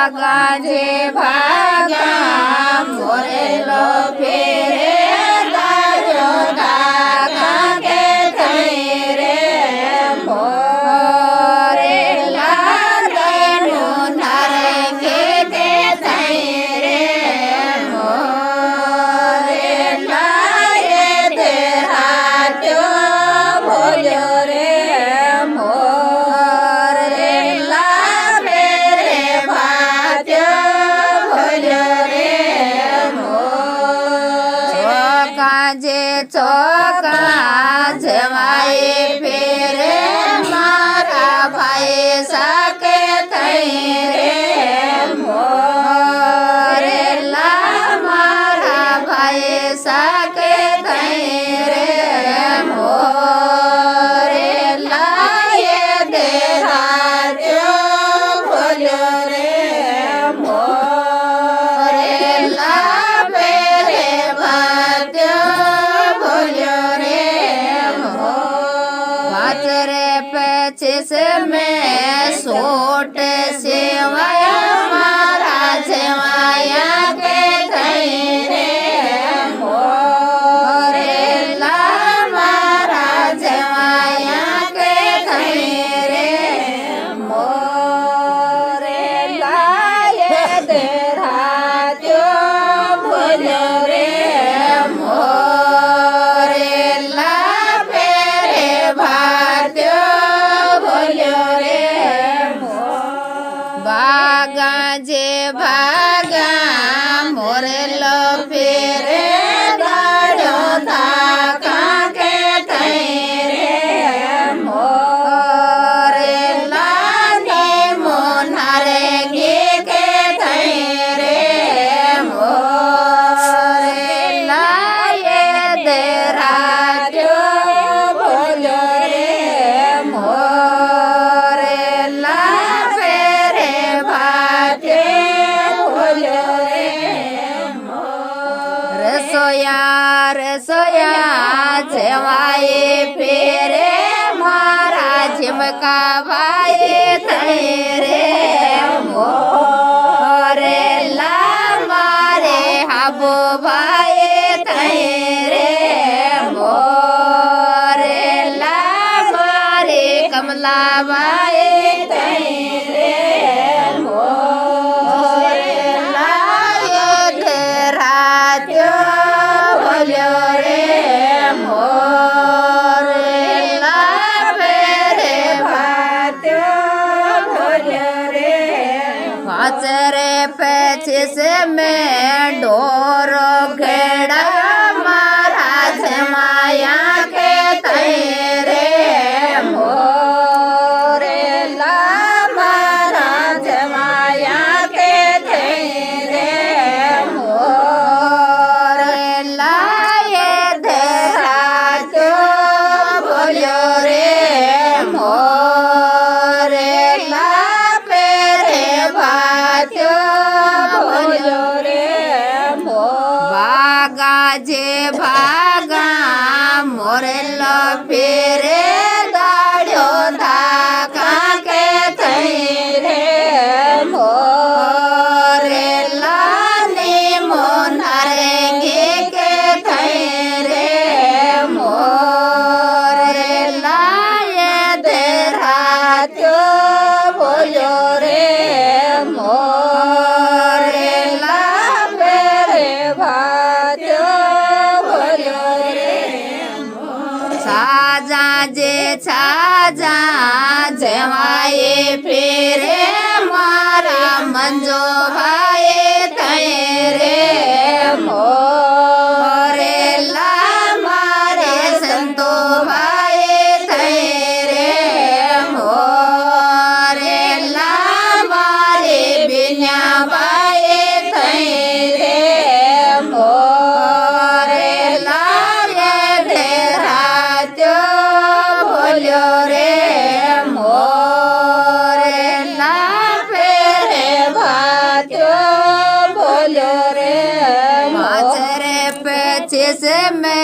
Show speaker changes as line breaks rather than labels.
भागा जे भागा मोरे लो फेरे दाजो धागा के थई रे मोरे लागे नुनारे के थई रे मोरे लाए तेरा जो भोलो रे मोरे ला मेरे भाजो भोलो रे चौका जे चौका जमाए फेरे मारा भाई साके थई रे मोरे ला मारा भाई साके थई रे मोरे ला ये तेरा जो भोलो रे मोरे ला मेरे भाजो भोलो रे बाजरे पच्चीस में सोट सेवाया मारा सेवाया के थई रे मोरे ला मारा सेवाया के थई रे मोरे ला ये तेरा जो भोलो रे मोरे ला मेरे भाजो भोलो रे भागा जे भागा मोरे लो फेरे दाड़ो धागा के थई रे मोरे लाने मोनारे गे के थई रे मोरे लाए तेरा जो भोलो रे मोरे ला फेरे भाजे भोलो रे रसोया रसोया जवाए फेरे मारा झिमका भाई थई रे मोरे ला मारे हाबो भाई थई रे मोरे ला मारे कमला भाई थई रे मोरे ला ये तेरा जो भोलो रे मोरे ला मेरे भाजो भोलो रे बाजरे पच्चीस में डोरो घेड़ा मारा जमाया के थई रे मोरे ला मारा जमाया के थई रे मोरे ला ये तेरा जो भोलो रे मोरे ला मेरे भाजो भोलो रे भागा जे भागा मोरे लो फेरे दाड़ो धागा के थई रे मोरे लाने मोनारे गे के थई रे मोरे लाए तेरा जो भोलो रे मोरे ला मेरे भाजो भोलो रे साजा जे साजा जवाए फेरे मारा मंजो भाई थई रे मोरे ला मारे संतो भाई थई रे मोरे ला मारे बिना भाई थई रे मोरे ला ये तेरा जो भोलो रे मोरे ला फेरे भाजो भोलो रे बाजरे पच्चीस में